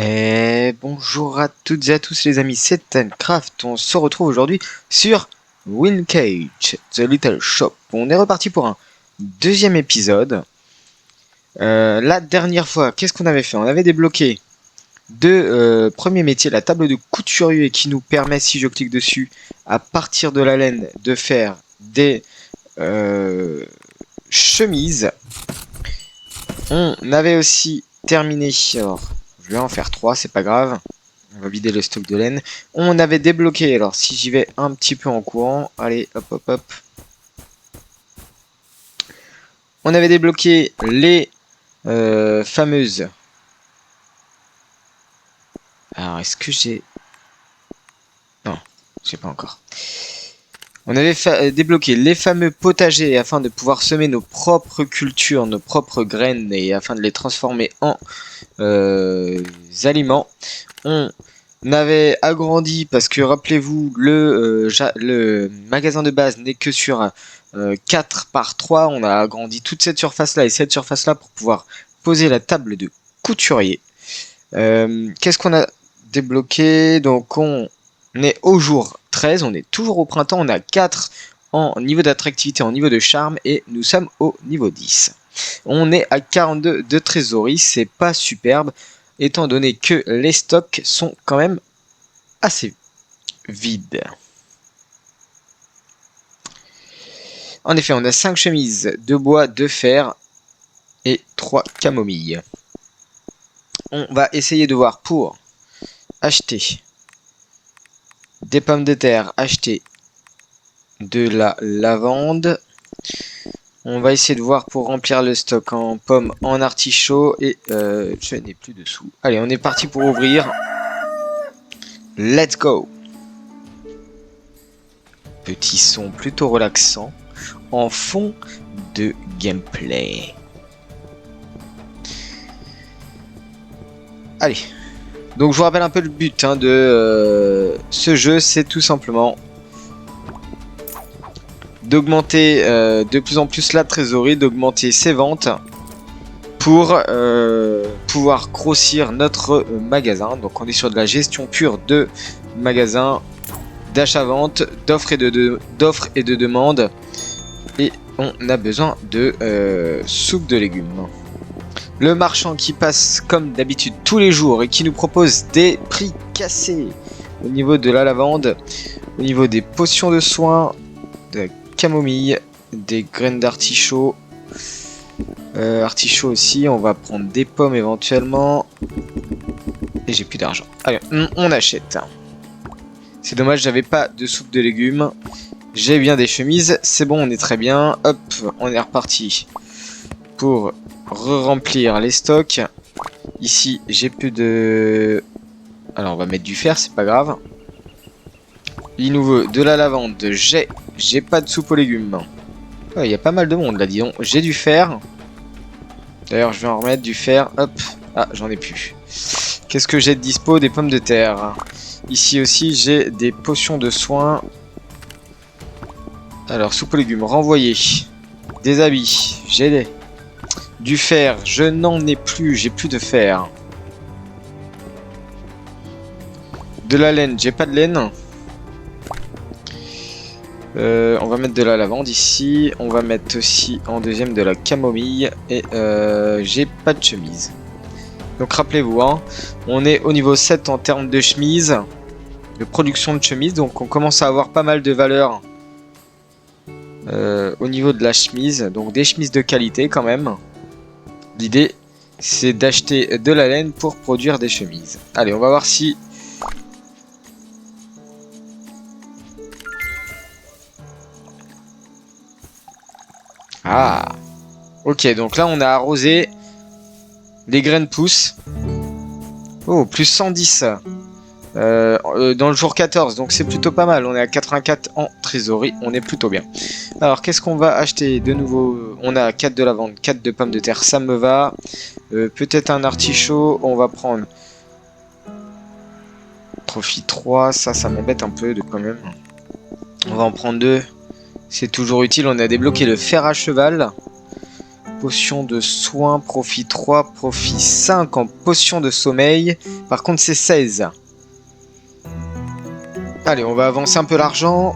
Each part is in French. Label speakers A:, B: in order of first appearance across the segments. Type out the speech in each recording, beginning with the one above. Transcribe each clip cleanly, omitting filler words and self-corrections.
A: Et bonjour à toutes et à tous les amis, c'est Tancraft. On se retrouve aujourd'hui sur Wincage, The Little Shop. On est reparti pour un deuxième épisode. La dernière fois, qu'est-ce qu'on avait fait? On avait débloqué deux premiers métiers, la table de couturier qui nous permet, si je clique dessus, à partir de la laine, de faire des chemises. On avait aussi terminé, alors je vais en faire 3, c'est pas grave. On va vider le stock de laine. On avait débloqué, alors si j'y vais un petit peu en courant, allez, hop, hop, hop. On avait débloqué les fameuses... Alors, est-ce que j'ai... Non, je sais pas encore. On avait débloqué les fameux potagers afin de pouvoir semer nos propres cultures, nos propres graines et afin de les transformer en aliments. On avait agrandi parce que rappelez-vous le magasin de base n'est que sur 4 par 3. On a agrandi toute cette surface là et cette surface là pour pouvoir poser la table de couturier. Qu'est-ce qu'on a débloqué? Donc on est au jour 13, on est toujours au printemps, on a 4 en niveau d'attractivité, en niveau de charme et nous sommes au niveau 10. On est à 42 de trésorerie, c'est pas superbe étant donné que les stocks sont quand même assez vides. En effet, on a 5 chemises de bois, de fer et 3 camomilles. On va essayer de voir pour acheter des pommes de terre, acheter de la lavande. On va essayer de voir pour remplir le stock en pommes, en artichaut et je n'ai plus de sous. Allez, on est parti pour ouvrir. Let's go. Petit son plutôt relaxant en fond de gameplay. Allez. Donc je vous rappelle un peu le but de ce jeu, c'est tout simplement d'augmenter de plus en plus la trésorerie, d'augmenter ses ventes pour pouvoir grossir notre magasin. Donc on est sur de la gestion pure de magasin, d'achat-vente, d'offres et de demandes. Et on a besoin de soupe de légumes. Le marchand qui passe comme d'habitude tous les jours et qui nous propose des prix cassés au niveau de la lavande, au niveau des potions de soins, de la camomille, des graines d'artichaut. Artichaut aussi, on va prendre des pommes éventuellement. Et j'ai plus d'argent. Allez, on achète. C'est dommage, j'avais pas de soupe de légumes. J'ai bien des chemises, c'est bon, on est très bien. Hop, on est reparti pour re-remplir les stocks. Ici, j'ai plus de... Alors, on va mettre du fer, c'est pas grave. Il nous veut de la lavande, j'ai pas de soupe aux légumes. Il y a pas mal de monde là, dis donc. J'ai du fer. D'ailleurs, je vais en remettre du fer. Hop. Ah, j'en ai plus. Qu'est-ce que j'ai de dispo? Des pommes de terre. Ici aussi, j'ai des potions de soins. Alors, soupe aux légumes, renvoyer. Des habits, j'ai des... Du fer, je n'en ai plus, j'ai plus de fer. De la laine, j'ai pas de laine. On va mettre de la lavande ici. On va mettre aussi en deuxième de la camomille. Et j'ai pas de chemise. Donc rappelez-vous, hein, on est au niveau 7 en termes de chemise. De production de chemise. Donc on commence à avoir pas mal de valeur au niveau de la chemise. Donc des chemises de qualité quand même. L'idée, c'est d'acheter de la laine pour produire des chemises. Allez, on va voir si... Ah! Ok, donc là, on a arrosé. Les graines poussent. Oh, plus 110. Dans le jour 14, donc c'est plutôt pas mal. On est à 84 en trésorerie, on est plutôt bien. Alors, qu'est-ce qu'on va acheter de nouveau? On a 4 de lavande, 4 de pommes de terre, ça me va. Peut-être un artichaut, on va prendre Trophy 3, ça m'embête un peu de quand même. On va en prendre 2, c'est toujours utile. On a débloqué le fer à cheval. potion de soin, profit 3, profit 5 en potion de sommeil. Par contre, c'est 16. Allez, on va avancer un peu l'argent.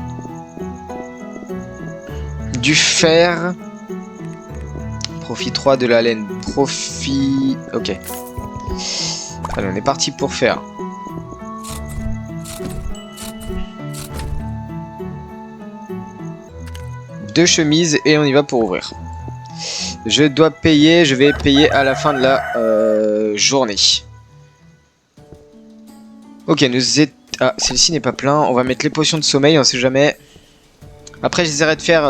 A: Du fer. Profit 3 de la laine. Profit... Ok. Allez, on est parti pour faire. Deux chemises et on y va pour ouvrir. Je dois payer, je vais payer à la fin de la journée. Ok, ah, celle-ci n'est pas plein. On va mettre les potions de sommeil, on sait jamais. Après, j'essaierai de faire,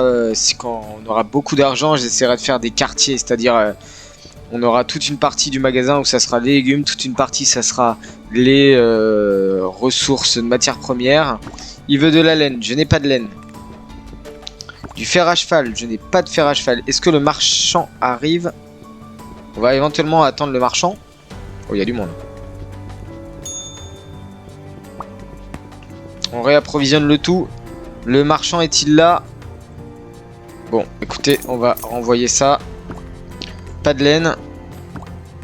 A: quand on aura beaucoup d'argent, j'essaierai de faire des quartiers. C'est-à-dire, on aura toute une partie du magasin où ça sera les légumes, toute une partie ça sera les ressources de matières premières. Il veut de la laine, je n'ai pas de laine. Du fer à cheval, je n'ai pas de fer à cheval. Est-ce que le marchand arrive? On va éventuellement attendre le marchand. Oh, il y a du monde. On réapprovisionne le tout. Le marchand est-il là? Bon, écoutez, on va renvoyer ça. Pas de laine.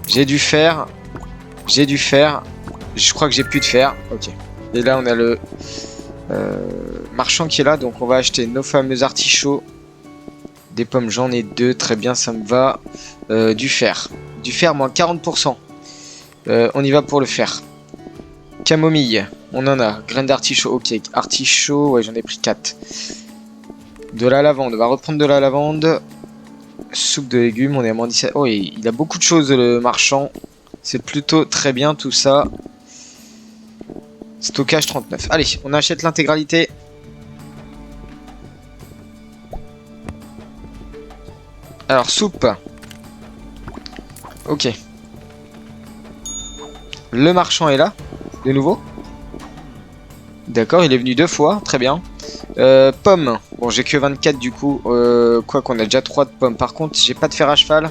A: J'ai du fer. J'ai du fer. Je crois que j'ai plus de fer. Ok. Et là, on a le marchand qui est là. Donc, on va acheter nos fameux artichauts. Des pommes, j'en ai 2. Très bien, ça me va. Du fer. Du fer, moins 40%. On y va pour le fer. Camomille. On en a. Graines d'artichaut. Ok. Artichaut. Ouais, j'en ai pris 4. De la lavande. On va reprendre de la lavande. Soupe de légumes. On est à moins 17. Oh, il a beaucoup de choses, le marchand. C'est plutôt très bien tout ça. Stockage 39. Allez, on achète l'intégralité. Alors, soupe. Ok. Le marchand est là, de nouveau. D'accord, il est venu 2 fois, très bien. Pommes. Bon, j'ai que 24 du coup. Quoi qu'on a déjà 3 de pommes. Par contre, j'ai pas de fer à cheval.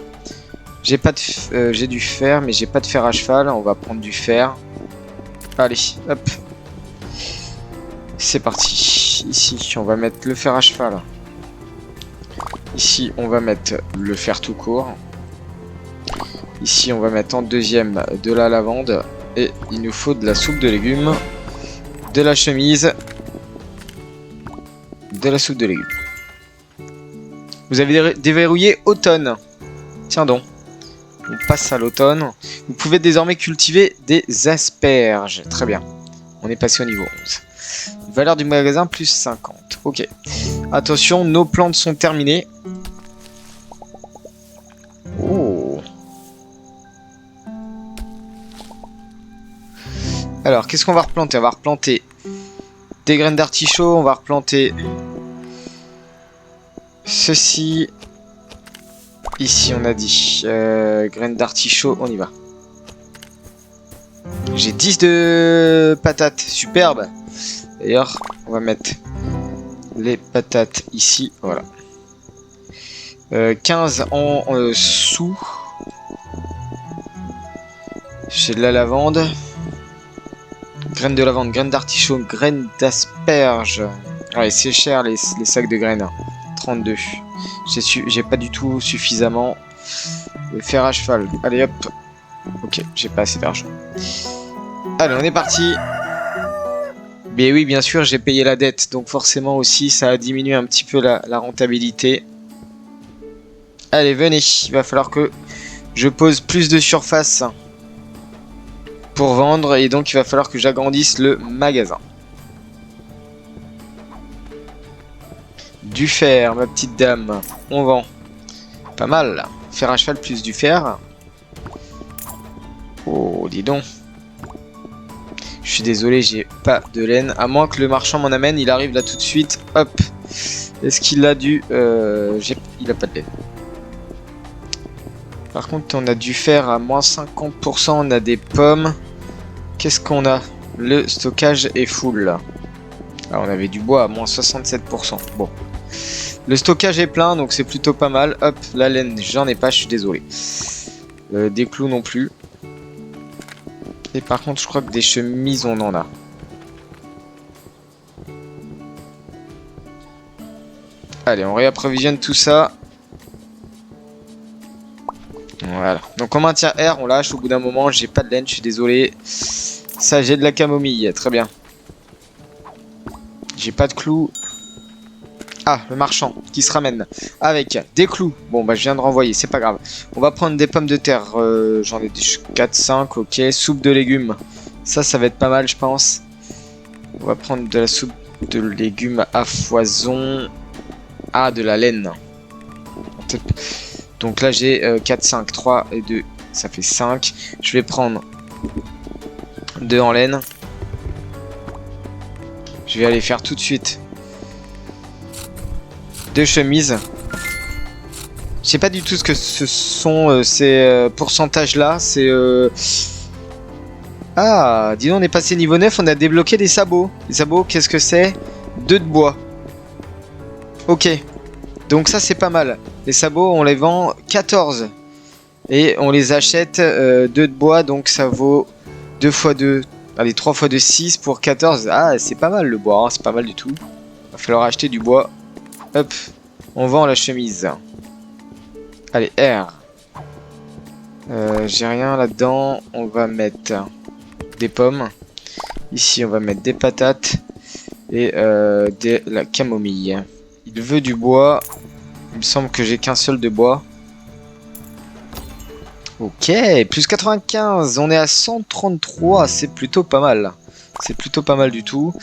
A: J'ai pas de, j'ai du fer, mais j'ai pas de fer à cheval. On va prendre du fer. Allez, hop. C'est parti. Ici, on va mettre le fer à cheval. Ici, on va mettre le fer tout court. Ici, on va mettre en deuxième de la lavande. Et il nous faut de la soupe de légumes. De la chemise. De la soupe de légumes. Vous avez déverrouillé automne. Tiens donc. On passe à l'automne. Vous pouvez désormais cultiver des asperges. Très bien. On est passé au niveau 11. Valeur du magasin plus 50. Ok. Attention, nos plantes sont terminées. Oh. Alors, qu'est-ce qu'on va replanter? On va replanter des graines d'artichaut. On va replanter ceci. Ici, on a dit graines d'artichaut. On y va. J'ai 10 de patates. Superbe. D'ailleurs, on va mettre les patates ici. Voilà. 15 en sous. J'ai de la lavande. Graines de lavande, graines d'artichaut, graines d'asperges. Ouais, c'est cher les sacs de graines. 32. J'ai pas du tout suffisamment de fer à cheval. Allez hop. Ok, j'ai pas assez d'argent. Allez, on est parti. Mais oui, bien sûr, j'ai payé la dette. Donc forcément aussi, ça a diminué un petit peu la rentabilité. Allez, venez. Il va falloir que je pose plus de surface pour vendre. Et donc, il va falloir que j'agrandisse le magasin. Du fer, ma petite dame. On vend. Pas mal. Fer à cheval plus du fer. Oh, dis donc. Je suis désolé, j'ai pas de laine. À moins que le marchand m'en amène. Il arrive là tout de suite. Hop. Est-ce qu'il a du... il a pas de laine. Par contre, on a du fer à moins 50%. On a des pommes. Qu'est-ce qu'on a? Le stockage est full. Ah, on avait du bois à moins 67%. Bon. Le stockage est plein, donc c'est plutôt pas mal. Hop, la laine, j'en ai pas, je suis désolé. Des clous non plus. Et par contre, je crois que des chemises, on en a. Allez, on réapprovisionne tout ça. Donc on maintient R, on lâche au bout d'un moment. J'ai pas de laine, je suis désolé. Ça, j'ai de la camomille, très bien. J'ai pas de clous. Ah, le marchand qui se ramène avec des clous. Bon, bah je viens de renvoyer, c'est pas grave. On va prendre des pommes de terre. J'en ai 4, 5, ok. Soupe de légumes. Ça va être pas mal, je pense. On va prendre de la soupe de légumes à foison. Ah, de la laine. Donc là, j'ai 4, 5, 3 et 2. Ça fait 5. Je vais prendre 2 en laine. Je vais aller faire tout de suite 2 chemises. Je sais pas du tout ce que ce sont ces pourcentages là. C'est Ah, dis donc, on est passé niveau 9, on a débloqué des sabots. Les sabots, qu'est-ce que c'est? 2 de bois. Ok. Donc ça c'est pas mal. Les sabots on les vend 14. Et on les achète 2 de bois, donc ça vaut 2 x 2. Allez, 3 x 2, 6 pour 14. Ah, c'est pas mal le bois, hein, c'est pas mal du tout. Va falloir acheter du bois. Hop, on vend la chemise. Allez, R. J'ai rien là-dedans. On va mettre des pommes. Ici, on va mettre des patates. Et de la camomille. Il veut du bois. Il me semble que j'ai qu'un seul de bois. Ok, plus 95. On est à 133. C'est plutôt pas mal. C'est plutôt pas mal du tout.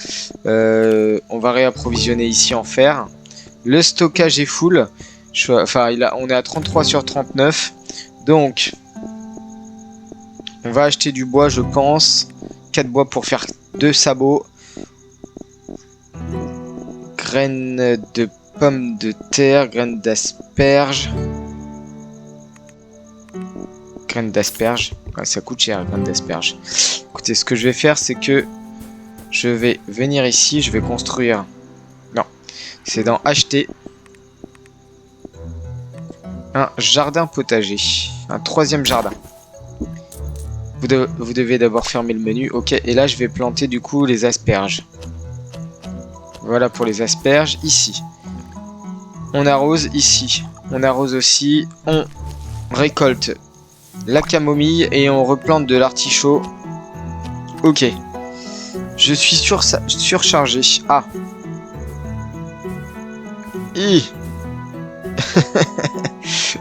A: On va réapprovisionner ici en fer. Le stockage est full. On est à 33 sur 39. Donc, on va acheter du bois, je pense. 4 bois pour faire 2 sabots. Graines de pommes de terre, graines d'asperges. Graines d'asperges. Ouais, ça coûte cher, graines d'asperges. Écoutez, ce que je vais faire, c'est que je vais venir ici, je vais construire. Non, c'est dans acheter. Un jardin potager. Un 3e jardin. Vous devez d'abord fermer le menu. Ok, et là, je vais planter du coup les asperges. Voilà pour les asperges. Ici. On arrose ici. On arrose aussi. On récolte la camomille et on replante de l'artichaut. Ok. Je suis surchargé. Ah.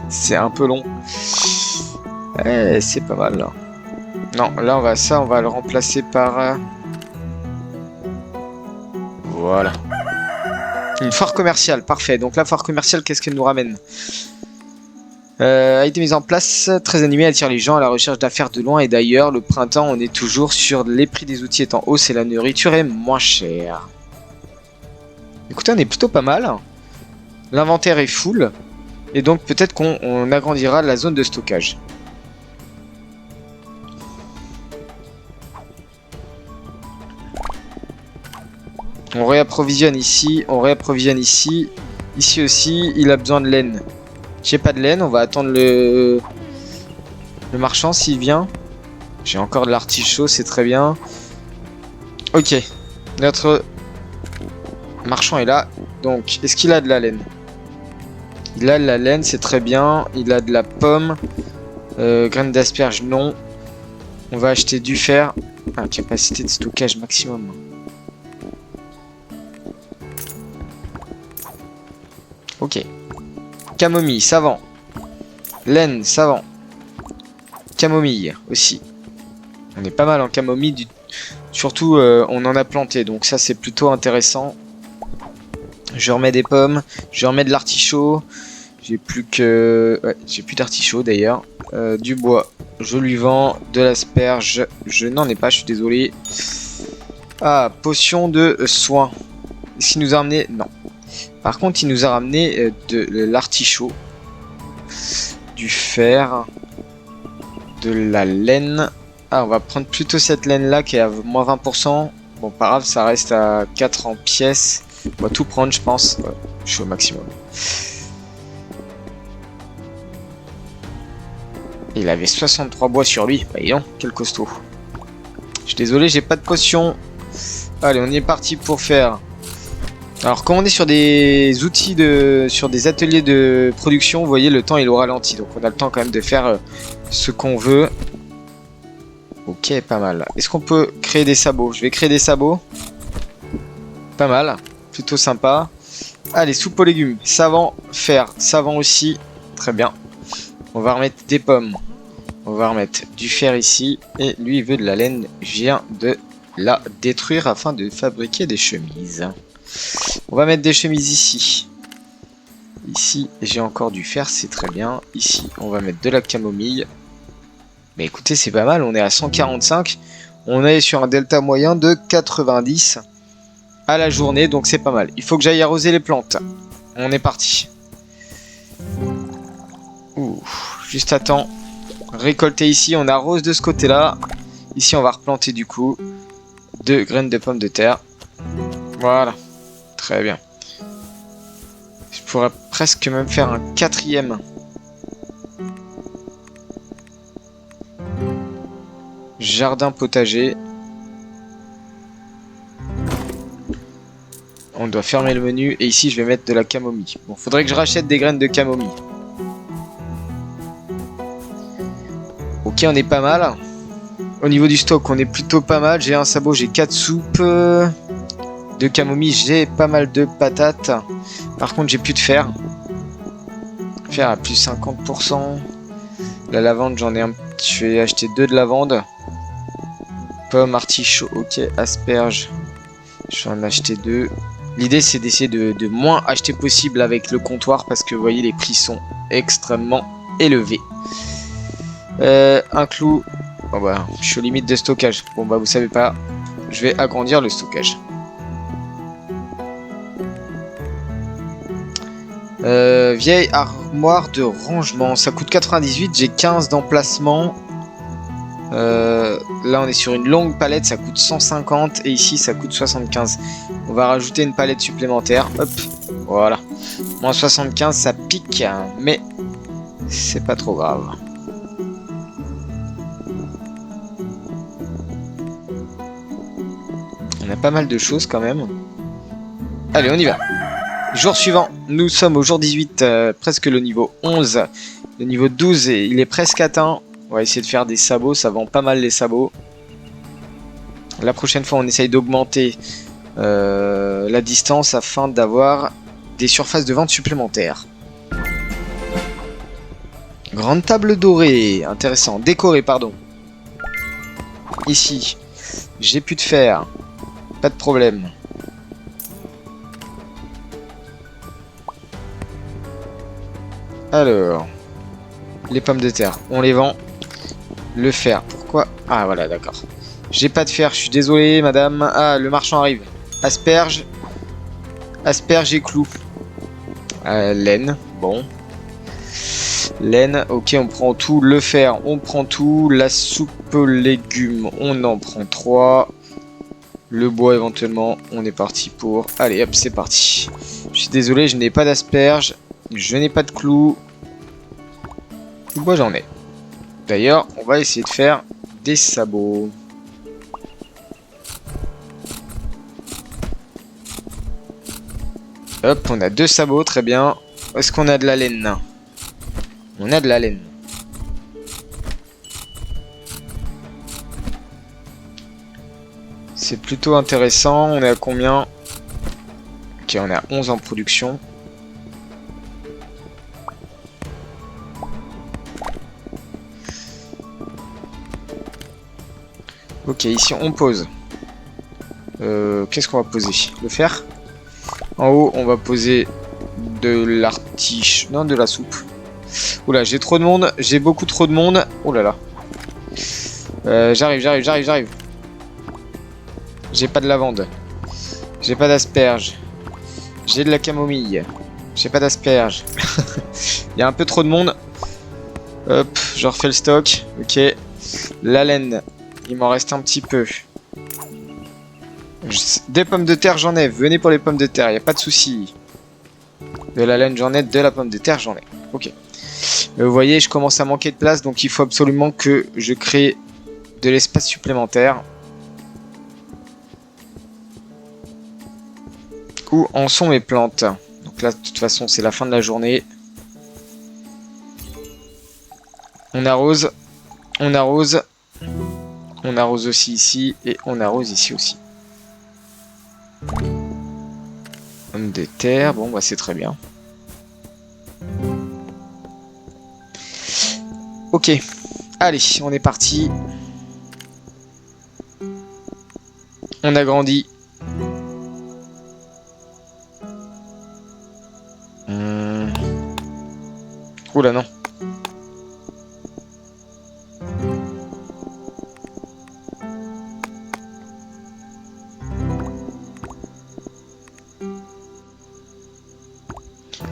A: C'est un peu long. C'est pas mal là. Non, là on va le remplacer par... Voilà. Une foire commerciale, parfait. Donc la foire commerciale, qu'est-ce qu'elle nous ramène? A été mise en place, très animée, attire les gens à la recherche d'affaires de loin et d'ailleurs. Le printemps, on est toujours sur les prix des outils étant hausse et la nourriture est moins chère. Écoutez, on est plutôt pas mal. L'inventaire est full. Et donc peut-être qu'on agrandira la zone de stockage. On réapprovisionne ici, on réapprovisionne ici. Ici aussi, il a besoin de laine. J'ai pas de laine, on va attendre le marchand s'il vient. J'ai encore de l'artichaut, c'est très bien. Ok, notre marchand est là. Donc, est-ce qu'il a de la laine? Il a de la laine, c'est très bien. Il a de la pomme. Graines d'asperges, non. On va acheter du fer. Ah, capacité de stockage maximum. Ok. Camomille, ça vend. Laine, ça vend. Camomille aussi. On est pas mal en camomille. Surtout, on en a planté. Donc ça, c'est plutôt intéressant. Je remets des pommes. Je remets de l'artichaut. J'ai plus que... Ouais, j'ai plus d'artichaut d'ailleurs. Du bois. Je lui vends. De l'asperge. Je n'en ai pas, je suis désolé. Ah, potion de soin. Est-ce qu'il nous a ramené... Non. Par contre, il nous a ramené de l'artichaut, du fer, de la laine. Ah, on va prendre plutôt cette laine-là qui est à moins 20%. Bon, pas grave, ça reste à 4 en pièces. On va tout prendre, je pense. Ouais, je suis au maximum. Il avait 63 bois sur lui. Bah, dis donc, quel costaud. Je suis désolé, j'ai pas de potion. Allez, on y est parti pour faire... Alors quand on est sur des outils sur des ateliers de production, vous voyez le temps il est au ralenti, donc on a le temps quand même de faire ce qu'on veut. Ok, pas mal. Est-ce qu'on peut créer des sabots? Je vais créer des sabots. Pas mal. Plutôt sympa. Allez, soupe aux légumes. Savant, fer. Savant aussi. Très bien. On va remettre des pommes. On va remettre du fer ici. Et lui, il veut de la laine. Je viens de la détruire afin de fabriquer des chemises. On va mettre des chemises ici. Ici, j'ai encore du fer, c'est très bien. Ici, on va mettre de la camomille. Mais écoutez, c'est pas mal, on est à 145. On est sur un delta moyen de 90 à la journée, donc c'est pas mal. Il faut que j'aille arroser les plantes. On est parti. Ouh, juste à temps. Récolter ici, on arrose de ce côté-là. Ici, on va replanter du coup 2 graines de pommes de terre. Voilà, très bien. Je pourrais presque même faire un 4e. Jardin potager. On doit fermer le menu. Et ici, je vais mettre de la camomille. Bon, faudrait que je rachète des graines de camomille. Ok, on est pas mal. Au niveau du stock, on est plutôt pas mal. J'ai un sabot, j'ai 4 soupes. De camomille, j'ai pas mal de patates. Par contre, j'ai plus de fer. Fer à plus 50%. La lavande, j'en ai un. Je vais acheter 2 de lavande. Pommes, artichaut, ok. Asperges, je vais en acheter 2. L'idée, c'est d'essayer de moins acheter possible avec le comptoir parce que vous voyez, les prix sont extrêmement élevés. Un clou. Bon bah, je suis aux limites de stockage. Bon bah, vous savez pas. Je vais agrandir le stockage. Vieille armoire de rangement. Ça coûte 98. J'ai 15 d'emplacement. Là, on est sur une longue palette. Ça coûte 150. Et ici, ça coûte 75. On va rajouter une palette supplémentaire. Hop. Voilà. Moins 75, ça pique. Mais c'est pas trop grave. On a pas mal de choses quand même. Allez, on y va. Jour suivant, nous sommes au jour 18, presque le niveau 11. Le niveau 12, il est presque atteint. On va essayer de faire des sabots, ça vend pas mal les sabots. La prochaine fois, on essaye d'augmenter la distance afin d'avoir des surfaces de vente supplémentaires. Grande table dorée, intéressant. Décorée, pardon. Ici, j'ai plus de fer. Pas de problème. Alors, les pommes de terre, on les vend. Le fer, pourquoi? Ah voilà, d'accord. J'ai pas de fer, je suis désolé, madame. Ah, le marchand arrive. Asperge. Asperge et clou. Laine, bon. Laine, ok, on prend tout. Le fer, on prend tout. La soupe légumes, on en prend 3. Le bois, éventuellement, on est parti pour... Allez, hop, c'est parti. Je suis désolé, je n'ai pas d'asperge. Je n'ai pas de clous. Du bois, j'en ai. D'ailleurs, on va essayer de faire des sabots. Hop, on a 2 sabots, très bien. Est-ce qu'on a de la laine? On a de la laine. C'est plutôt intéressant. On est à combien? Ok, on est à 11 en production. Ok, ici on pose. Qu'est-ce qu'on va poser? Le fer. En haut, on va poser de l'artiche... Non, de la soupe. Oula, j'ai trop de monde. J'ai beaucoup trop de monde. Oh là là. J'arrive. J'ai pas de lavande. J'ai pas d'asperges. J'ai de la camomille. J'ai pas d'asperges. Il y a un peu trop de monde. Hop, je refais le stock. Ok. La laine. Il m'en reste un petit peu. Des pommes de terre, j'en ai. Venez pour les pommes de terre, il n'y a pas de souci. De la laine, j'en ai. De la pomme de terre, j'en ai. Ok. Mais vous voyez, je commence à manquer de place, donc il faut absolument que je crée de l'espace supplémentaire. Où en sont mes plantes? Donc là, de toute façon, c'est la fin de la journée. On arrose. On arrose. On arrose aussi ici. Et on arrose ici aussi. Pomme de terre. Bon, bah c'est très bien. Ok. Allez, on est parti. On agrandit. Oula, non.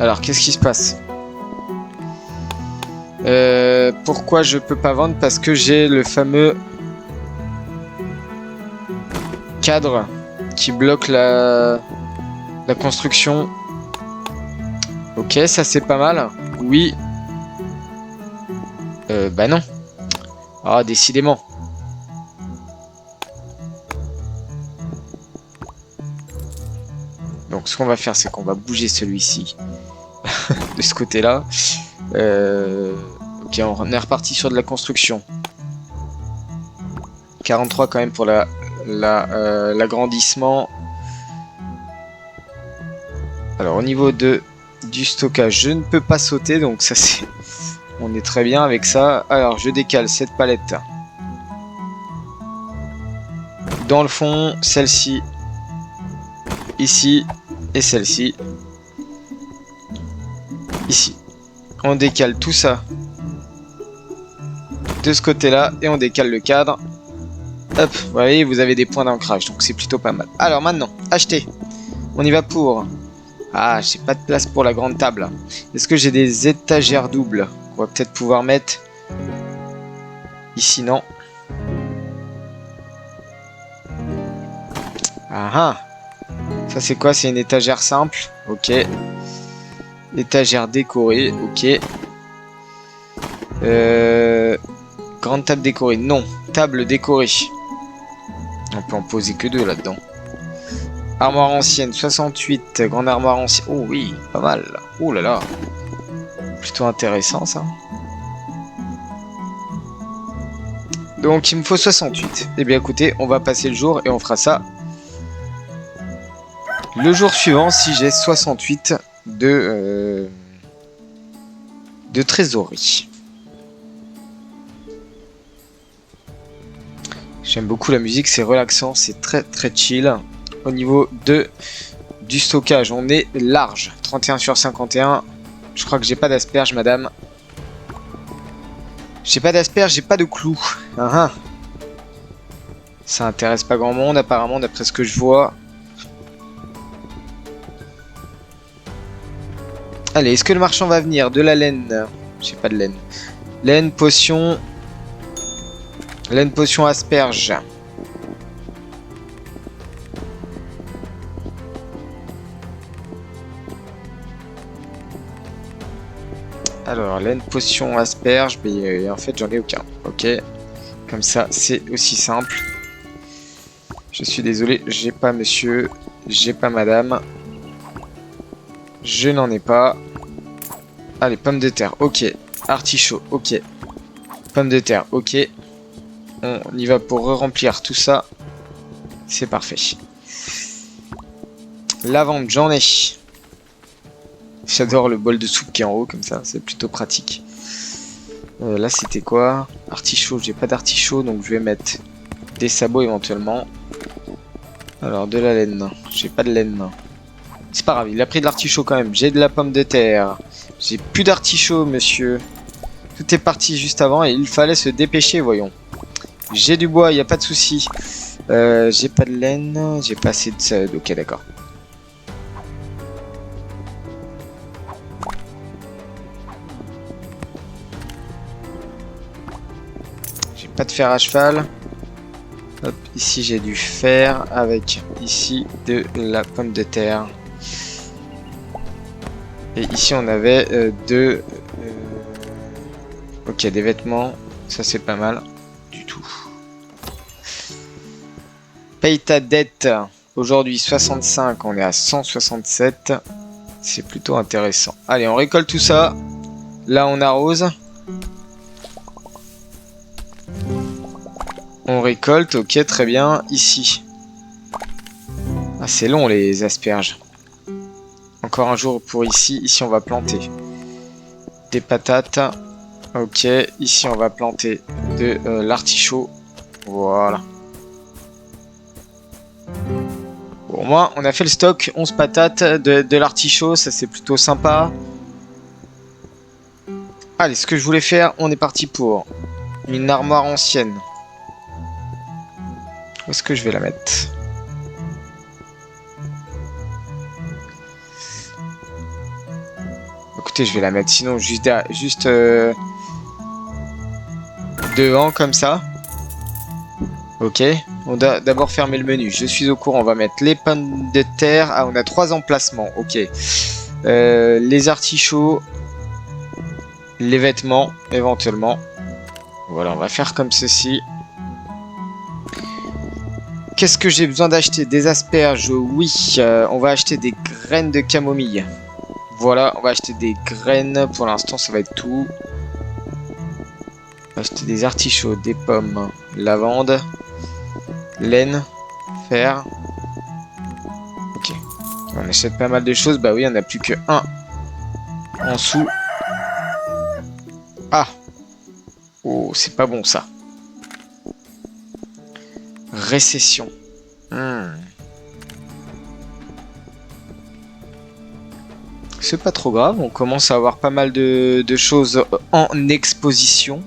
A: Alors, qu'est-ce qui se passe? Pourquoi je peux pas vendre? Parce que j'ai le fameux cadre qui bloque la construction. Ok, ça c'est pas mal. Oui. Bah non. Ah, décidément. Donc ce qu'on va faire, c'est qu'on va bouger celui-ci de ce côté-là. Ok, on est reparti sur de la construction. 43 quand même pour l'agrandissement. Alors au niveau du stockage, je ne peux pas sauter, donc ça c'est... On est très bien avec ça. Alors je décale cette palette dans le fond, celle-ci ici et celle-ci ici. On décale tout ça de ce côté-là et on décale le cadre. Hop, vous voyez, vous avez des points d'ancrage, donc c'est plutôt pas mal. Alors maintenant, acheter. On y va pour... Ah, j'ai pas de place pour la grande table. Est-ce que j'ai des étagères doubles? On va peut-être pouvoir mettre... Ici, non. Ah ah. Ça c'est quoi? C'est une étagère simple. Ok. Étagère décorée. Ok. Grande table décorée. Non. Table décorée. On peut en poser que deux là-dedans. Armoire ancienne, 68. Grande armoire ancienne. Oh oui, pas mal. Oh là là. Plutôt intéressant ça. Donc il me faut 68. Eh bien écoutez, on va passer le jour et on fera ça le jour suivant si j'ai 68 de trésorerie. J'aime beaucoup la musique, c'est relaxant, c'est très très chill. Au niveau du stockage, on est large. 31 sur 51. Je crois que j'ai pas d'asperges, madame. J'ai pas d'asperges, j'ai pas de clous. Ça intéresse pas grand monde, apparemment, d'après ce que je vois. Allez, est-ce que le marchand va venir? De la laine. J'ai pas de laine. Laine, potion. Laine, potion, asperge. Alors, laine, potion, asperge. Mais en fait, j'en ai aucun. Ok. Comme ça, c'est aussi simple. Je suis désolé, j'ai pas monsieur. J'ai pas madame. Je n'en ai pas. Allez, pommes de terre, ok. Artichaut, ok. Pommes de terre, ok. On y va pour remplir tout ça. C'est parfait. Lavande, j'en ai. J'adore le bol de soupe qui est en haut, comme ça. C'est plutôt pratique. Là, c'était quoi? Artichaut, j'ai pas d'artichaut, donc je vais mettre des sabots éventuellement. Alors, de la laine. J'ai pas de laine. C'est pas grave, il a pris de l'artichaut quand même. J'ai de la pomme de terre. J'ai plus d'artichaut, monsieur. Tout est parti juste avant et il fallait se dépêcher, voyons. J'ai du bois, il n'y a pas de souci. J'ai pas de laine. J'ai pas assez de... Ok, d'accord. J'ai pas de fer à cheval. Hop, ici j'ai du fer avec ici de la pomme de terre. Et ici on avait ok, des vêtements, ça c'est pas mal du tout. Paye ta dette, aujourd'hui 65, on est à 167. C'est plutôt intéressant. Allez, on récolte tout ça. Là on arrose. On récolte, ok, très bien. Ici. Ah, c'est long les asperges. Encore un jour pour ici. Ici, on va planter des patates. Ok, ici, on va planter de l'artichaut. Voilà. Bon, au moins, on a fait le stock. 11 patates, de l'artichaut. Ça, c'est plutôt sympa. Allez, ce que je voulais faire, on est parti pour une armoire ancienne. Où est-ce que je vais la mettre? Écoutez, je vais la mettre sinon juste devant comme ça. Ok. On doit d'abord fermer le menu. Je suis au courant. On va mettre les pommes de terre. Ah, on a 3 emplacements. Ok. Les artichauts. Les vêtements, éventuellement. Voilà, on va faire comme ceci. Qu'est-ce que j'ai besoin d'acheter? Des asperges, oui. On va acheter des graines de camomille. Voilà, on va acheter des graines. Pour l'instant, ça va être tout. On va acheter des artichauts, des pommes, lavande, laine, fer. Ok. On achète pas mal de choses. Bah oui, on n'a plus que un en dessous. Ah! Oh, c'est pas bon ça. Récession. C'est pas trop grave, on commence à avoir pas mal de choses en exposition.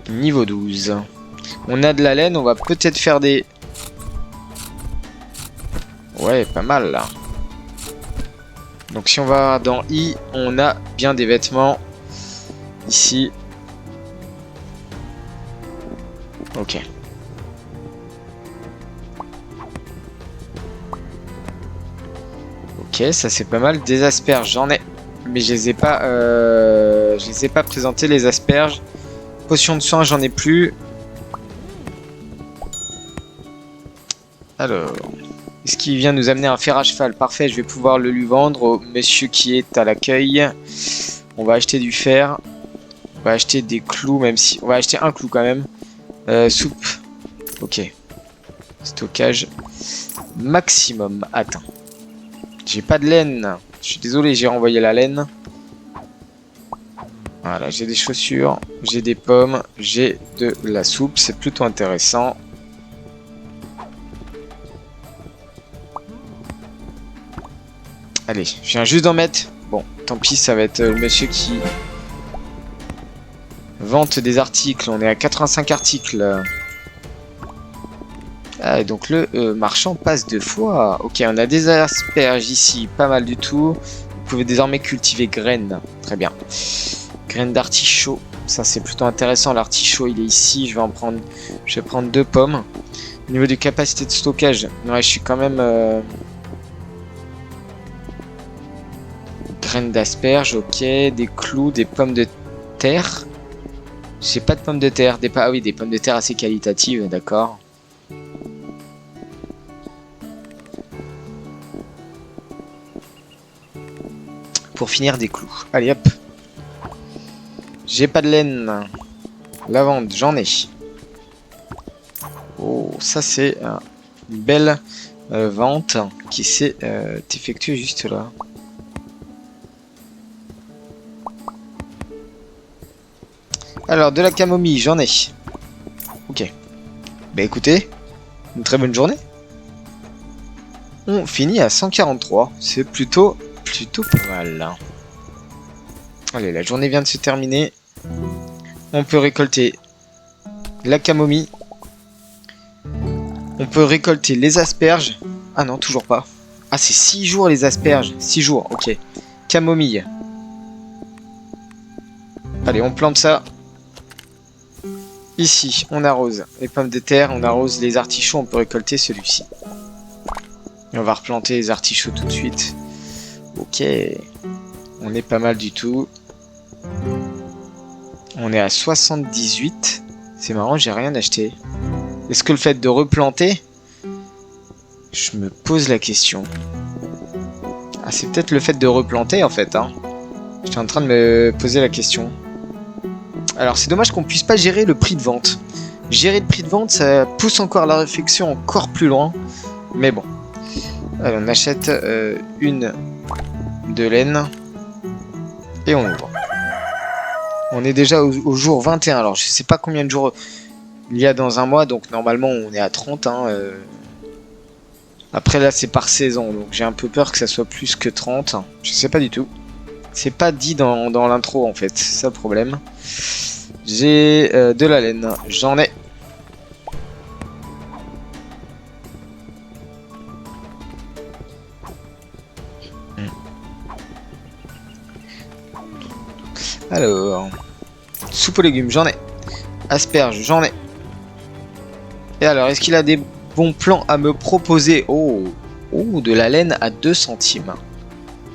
A: Niveau 12. On a de la laine, on va peut-être faire des... Ouais, pas mal là. Donc si on va dans I, on a bien des vêtements. Ici. Ok. Ok, ça c'est pas mal. Des asperges, j'en ai. Mais je les ai pas présentés les asperges. Potion de soin, j'en ai plus. Alors, est-ce qu'il vient nous amener un fer à cheval? Parfait, je vais pouvoir le lui vendre au monsieur qui est à l'accueil. On va acheter du fer. On va acheter des clous, même si... On va acheter un clou quand même. Soupe. Ok. Stockage. Maximum. Attends. J'ai pas de laine. Je suis désolé, j'ai renvoyé la laine. Voilà, j'ai des chaussures. J'ai des pommes. J'ai de la soupe. C'est plutôt intéressant. Allez, je viens juste d'en mettre. Bon, tant pis, ça va être le monsieur qui... Vente des articles. On est à 85 articles. Ah, et donc le marchand passe 2 fois. Ok, on a des asperges ici. Pas mal du tout. Vous pouvez désormais cultiver graines. Très bien. Graines d'artichaut. Ça, c'est plutôt intéressant. L'artichaut, il est ici. Je vais prendre 2 pommes. Au niveau de capacité de stockage. Ouais, je suis quand même... Graines d'asperges, ok. Des clous, des pommes de terre. J'ai pas de pommes de terre. Ah oui, des pommes de terre assez qualitatives, d'accord. Pour finir, des clous. Allez, hop. J'ai pas de laine. Lavande, j'en ai. Oh, ça c'est une belle vente qui s'est effectuée juste là. Alors, de la camomille, j'en ai. Ok. Bah écoutez, une très bonne journée. On finit à 143. C'est plutôt pas mal. Allez, la journée vient de se terminer. On peut récolter la camomille. On peut récolter les asperges. Ah non, toujours pas. Ah, c'est 6 jours les asperges. 6 jours, ok. Camomille. Allez, on plante ça. Ici, on arrose les pommes de terre, on arrose les artichauts, on peut récolter celui-ci. Et on va replanter les artichauts tout de suite. Ok. On est pas mal du tout. On est à 78. C'est marrant, j'ai rien acheté. Est-ce que le fait de replanter... Je me pose la question. Ah, c'est peut-être le fait de replanter en fait. Hein. J'étais en train de me poser la question. Alors c'est dommage qu'on puisse pas gérer le prix de vente. Gérer le prix de vente, ça pousse encore la réflexion encore plus loin. Mais bon. Allez, on achète une de laine. Et on ouvre. On est déjà au jour 21. Alors je sais pas combien de jours il y a dans un mois. Donc normalement on est à 30. Hein, Après là c'est par saison. Donc j'ai un peu peur que ça soit plus que 30. Je sais pas du tout. C'est pas dit dans l'intro en fait. C'est ça le problème. J'ai de la laine. J'en ai. Alors, soupe aux légumes, j'en ai. Asperges, j'en ai. Et alors, est-ce qu'il a des bons plans à me proposer? Oh, de la laine à 2 centimes.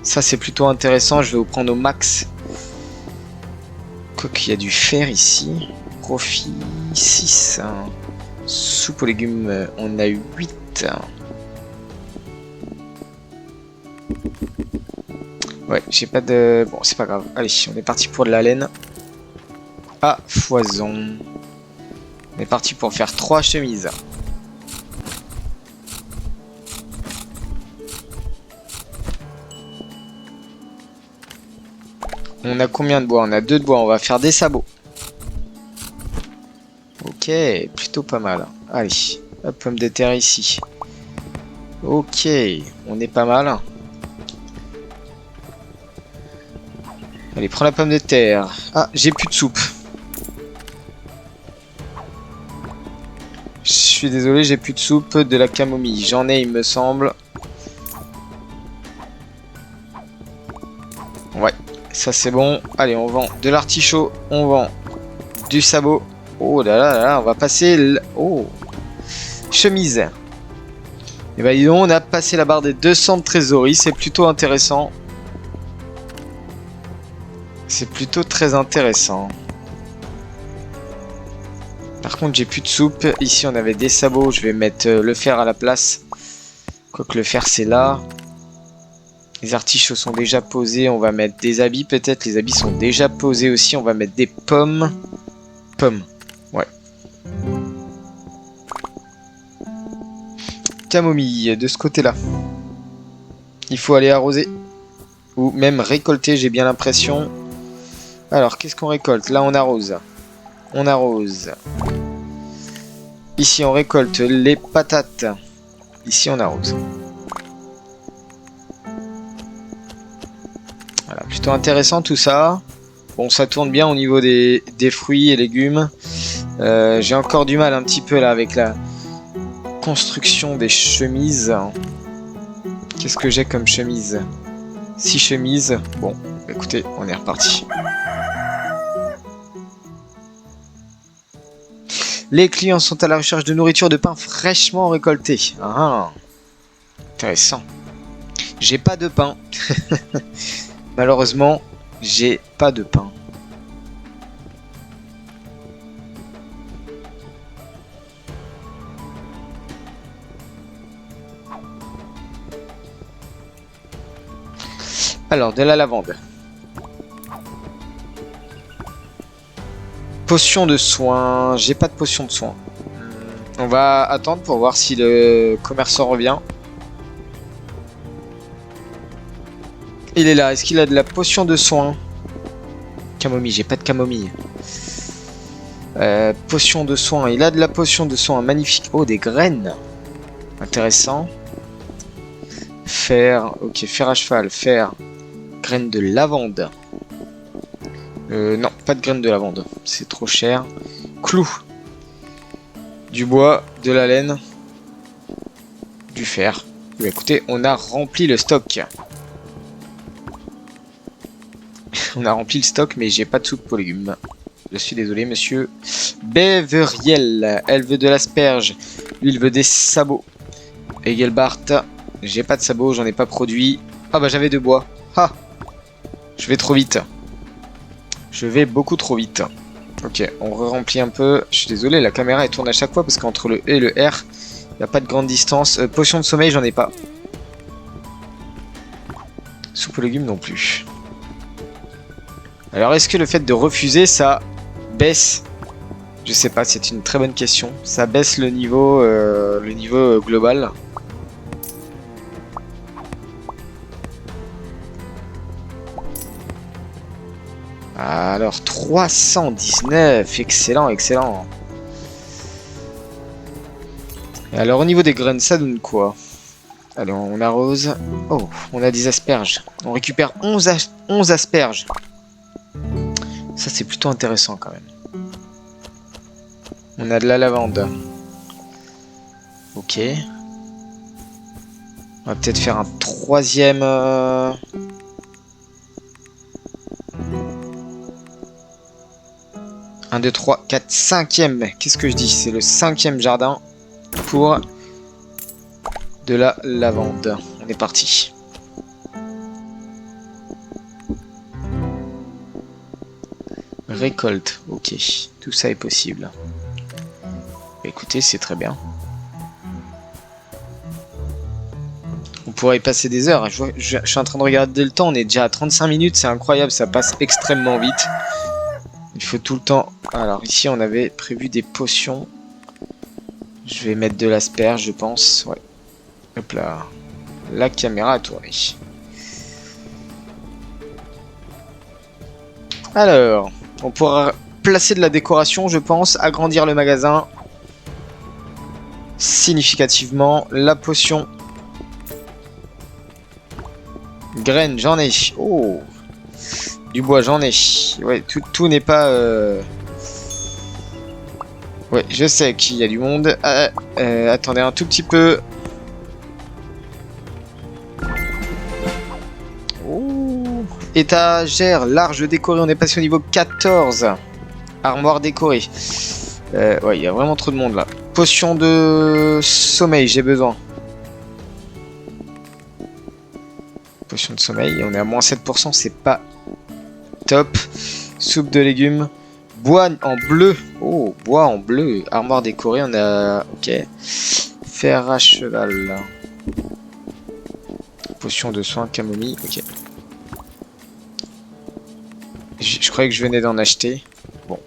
A: Ça, c'est plutôt intéressant. Je vais vous prendre au max. Quoiqu'il y a du fer ici. Profit 6. Soupe aux légumes, on a 8. Ouais, j'ai pas de... Bon, c'est pas grave. Allez, on est parti pour de la laine. À foison. On est parti pour faire 3 chemises. On a combien de bois? On a 2 de bois. On va faire des sabots. Ok, plutôt pas mal. Allez, la pomme de terre ici. Ok, on est pas mal. Allez, prends la pomme de terre. Ah, j'ai plus de soupe. Je suis désolé, j'ai plus de soupe. De la camomille. J'en ai, il me semble. Ouais, ça c'est bon. Allez, on vend de l'artichaut. On vend du sabot. Oh là là là, on va passer... Oh, chemise. Et bah dis donc, on a passé la barre des 200 de trésorerie. C'est plutôt intéressant. C'est plutôt très intéressant. Par contre, j'ai plus de soupe. Ici, on avait des sabots. Je vais mettre le fer à la place. Quoique le fer, c'est là. Les artichauts sont déjà posés. On va mettre des habits, peut-être. Les habits sont déjà posés aussi. On va mettre des pommes. Pommes. Ouais. Camomille, de ce côté-là. Il faut aller arroser. Ou même récolter, j'ai bien l'impression. Alors, qu'est-ce qu'on récolte? Là, on arrose. On arrose. Ici, on récolte les patates. Ici, on arrose. Voilà, plutôt intéressant tout ça. Bon, ça tourne bien au niveau des fruits et légumes. J'ai encore du mal un petit peu là avec la construction des chemises. Qu'est-ce que j'ai comme chemise? 6 chemises. Bon, écoutez, on est reparti. Les clients sont à la recherche de nourriture de pain fraîchement récolté. Ah, intéressant. J'ai pas de pain. Malheureusement, j'ai pas de pain. Alors, de la lavande. Potion de soin. J'ai pas de potion de soin. On va attendre pour voir si le commerçant revient. Il est là. Est-ce qu'il a de la potion de soin? Camomille. J'ai pas de camomille. Potion de soin. Il a de la potion de soin. Magnifique. Oh, des graines. Intéressant. Fer. Ok, fer à cheval. Fer. Graines de lavande. Non, pas de graines de lavande. C'est trop cher. Clou. Du bois, de la laine. Du fer. Bah, écoutez, on a rempli le stock. On a rempli le stock, mais j'ai pas de soupe aux légumes. Je suis désolé, monsieur. Beveriel. Elle veut de l'asperge. Lui, il veut des sabots. Egelbart. J'ai pas de sabots, j'en ai pas produit. Ah bah j'avais de bois. Ah. Je vais trop vite. Je vais beaucoup trop vite. Ok, on remplit un peu. Je suis désolé, la caméra elle tourne à chaque fois parce qu'entre le E et le R, il n'y a pas de grande distance. Potion de sommeil, j'en ai pas. Soupe aux légumes non plus. Alors, est-ce que le fait de refuser, ça baisse. Je sais pas, c'est une très bonne question. Ça baisse le niveau global. Alors 319, excellent, excellent. Et alors au niveau des graines, ça donne quoi? Alors on arrose. Oh, on a des asperges. On récupère 11 asperges. Ça c'est plutôt intéressant quand même. On a de la lavande. Ok. On va peut-être faire un troisième... 1, 2, 3, 4, 5e. Qu'est-ce que je dis? C'est le 5e jardin pour de la lavande. On est parti. Récolte. Ok. Tout ça est possible. Écoutez, c'est très bien. On pourrait y passer des heures. Je suis en train de regarder le temps. On est déjà à 35 minutes. C'est incroyable. Ça passe extrêmement vite. Il faut tout le temps... Alors ici on avait prévu des potions. Je vais mettre de l'asperge je pense. Ouais. Hop là. La caméra a tourné. Alors, on pourra placer de la décoration je pense. Agrandir le magasin. Significativement. La potion. Graines, j'en ai. Oh. Du bois, j'en ai. Ouais, tout n'est pas... Ouais, je sais qu'il y a du monde. Attendez un tout petit peu. Oh. Étagère large décorée. On est passé au niveau 14. Armoire décorée. Ouais, il y a vraiment trop de monde là. Potion de sommeil, j'ai besoin. Potion de sommeil. On est à moins 7%, c'est pas top. Soupe de légumes. Bois en bleu. Oh, bois en bleu. Armoire décorée, on a... Ok. Fer à cheval. Potion de soin, camomille. Ok. Je croyais que je venais d'en acheter. Bon.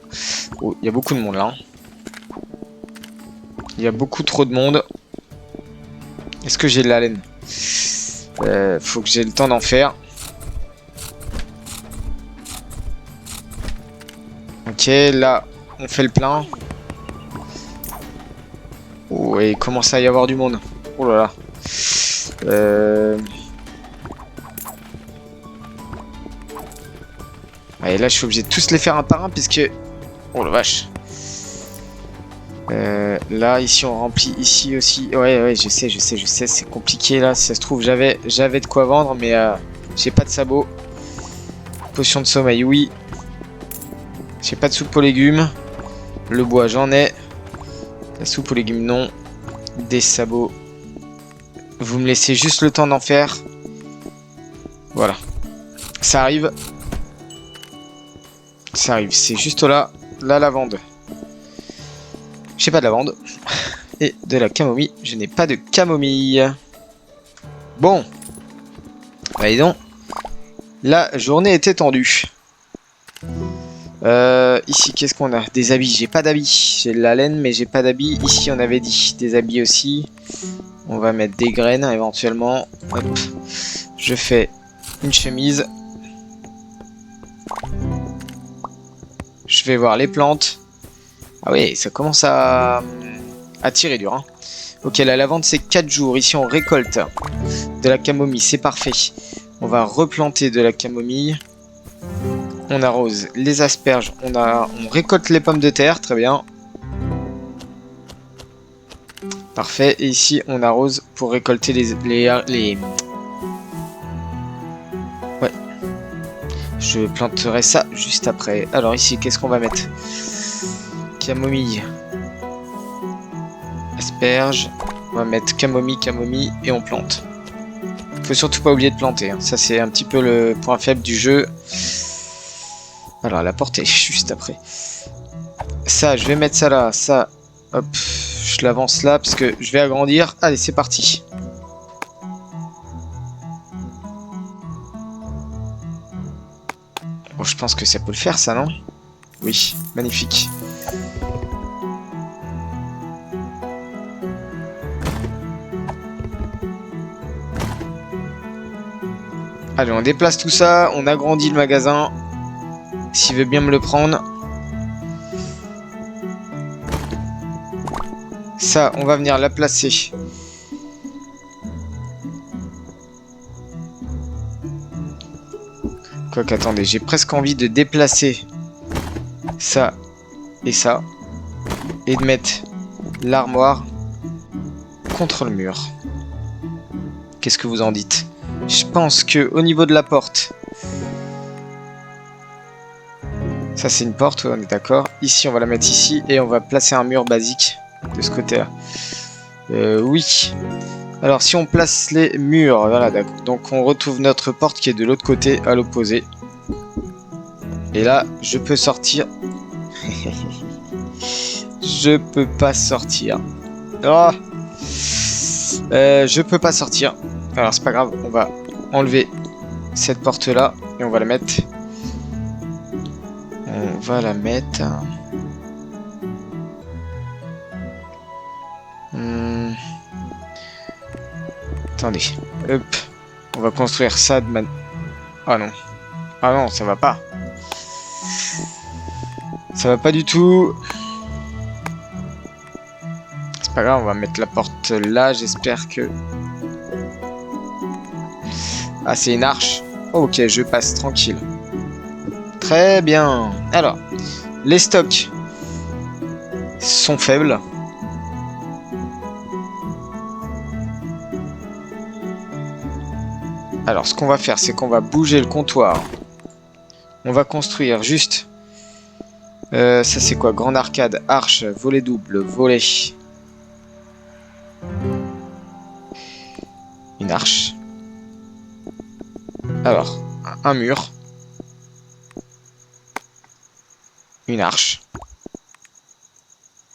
A: Oh, il y a beaucoup de monde là. Il y a beaucoup trop de monde. Est-ce que j'ai de la laine? Faut que j'ai le temps d'en faire. Ok, là, on fait le plein. Oh, et il commence à y avoir du monde. Oh là là. Et là, je suis obligé de tous les faire un par un, puisque... Oh la vache. Là, ici, on remplit. Ici aussi. Ouais, je sais. C'est compliqué, là. Si ça se trouve, j'avais de quoi vendre, mais j'ai pas de sabots. Potion de sommeil, oui. J'ai pas de soupe aux légumes. Le bois, j'en ai. La soupe aux légumes, non. Des sabots. Vous me laissez juste le temps d'en faire. Voilà. Ça arrive. Ça arrive. C'est juste là. La lavande. J'ai pas de lavande. Et de la camomille. Je n'ai pas de camomille. Bon. Allez donc. La journée était tendue. Ici, qu'est-ce qu'on a? Des habits. J'ai pas d'habits. J'ai de la laine, mais j'ai pas d'habits. Ici, on avait dit des habits aussi. On va mettre des graines éventuellement. Hop. Je fais une chemise. Je vais voir les plantes. Ah oui, ça commence à tirer dur. Hein. Ok, la lavande, c'est 4 jours. Ici, on récolte de la camomille. C'est parfait. On va replanter de la camomille. On arrose les asperges. On récolte les pommes de terre. Très bien. Parfait. Et ici, on arrose pour récolter les... Ouais. Je planterai ça juste après. Alors ici, qu'est-ce qu'on va mettre? Camomille. Asperges. On va mettre camomille et on plante. Faut surtout pas oublier de planter. Hein. Ça, c'est un petit peu le point faible du jeu. Alors, la portée juste après. Ça, je vais mettre ça là. Ça, hop. Je l'avance là parce que je vais agrandir. Allez, c'est parti. Bon, je pense que ça peut le faire, ça, non? Oui, magnifique. Allez, on déplace tout ça, on agrandit le magasin. S'il veut bien me le prendre. Ça, on va venir la placer. Quoique, attendez, j'ai presque envie de déplacer ça et ça. Et de mettre l'armoire contre le mur. Qu'est-ce que vous en dites? Je pense que au niveau de la porte... Ça, c'est une porte, on est d'accord. Ici, on va la mettre ici et on va placer un mur basique de ce côté-là. Oui. Alors, si on place les murs, voilà, d'accord. Donc, on retrouve notre porte qui est de l'autre côté, à l'opposé. Et là, je peux sortir. Je peux pas sortir. Oh, je peux pas sortir. Alors, c'est pas grave, on va enlever cette porte-là et on va la mettre. On va la mettre. Attendez. Hop. On va construire ça de manière... Ah non. Ah non, ça va pas. Ça va pas du tout. C'est pas grave, on va mettre la porte là. J'espère que... Ah, c'est une arche. Oh, ok, je passe tranquille. Très bien. Alors, les stocks sont faibles. Alors, ce qu'on va faire, c'est qu'on va bouger le comptoir. On va construire juste... ça, c'est quoi? Grande arcade, arche, volet double, volet. Une arche. Alors, un mur. Une arche.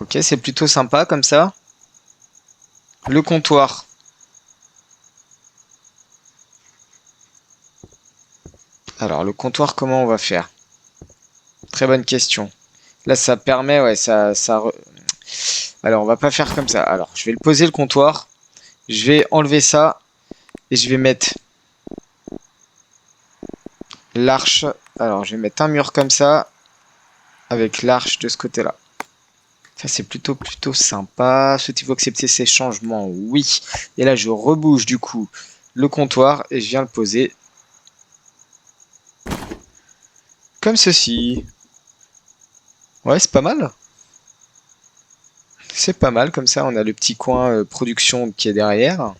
A: Ok, c'est plutôt sympa comme ça. Le comptoir. Alors, le comptoir, comment on va faire? Très bonne question. Là, ça permet, ouais, Alors, on va pas faire comme ça. Alors, je vais le poser le comptoir. Je vais enlever ça. Et je vais mettre l'arche. Alors, je vais mettre un mur comme ça. Avec l'arche de ce côté-là. Ça, c'est plutôt sympa. Souhaitez-vous accepter ces changements? Oui. Et là, je rebouge du coup le comptoir. Et je viens le poser. Comme ceci. Ouais, c'est pas mal. C'est pas mal, comme ça on a le petit coin production qui est derrière.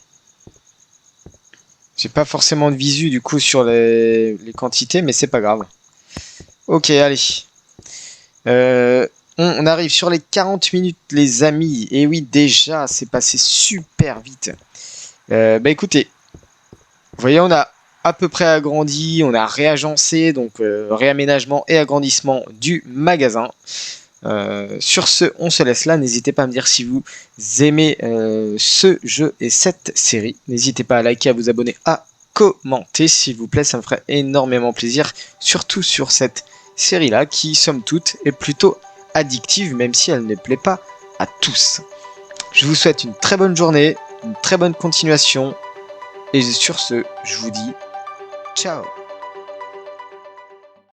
A: J'ai pas forcément de visu du coup sur les quantités, mais c'est pas grave. Ok, allez. On arrive sur les 40 minutes les amis. Et oui, déjà, c'est passé super vite. Bah écoutez, vous voyez, on a à peu près agrandi, on a réagencé, donc réaménagement et agrandissement du magasin. Sur ce, on se laisse là. N'hésitez pas à me dire si vous aimez ce jeu et cette série. N'hésitez pas à liker, à vous abonner, à commenter s'il vous plaît. Ça me ferait énormément plaisir. Surtout sur cette série-là qui, somme toute, est plutôt addictive, même si elle ne plaît pas à tous. Je vous souhaite une très bonne journée, une très bonne continuation. Et sur ce, je vous dis ciao.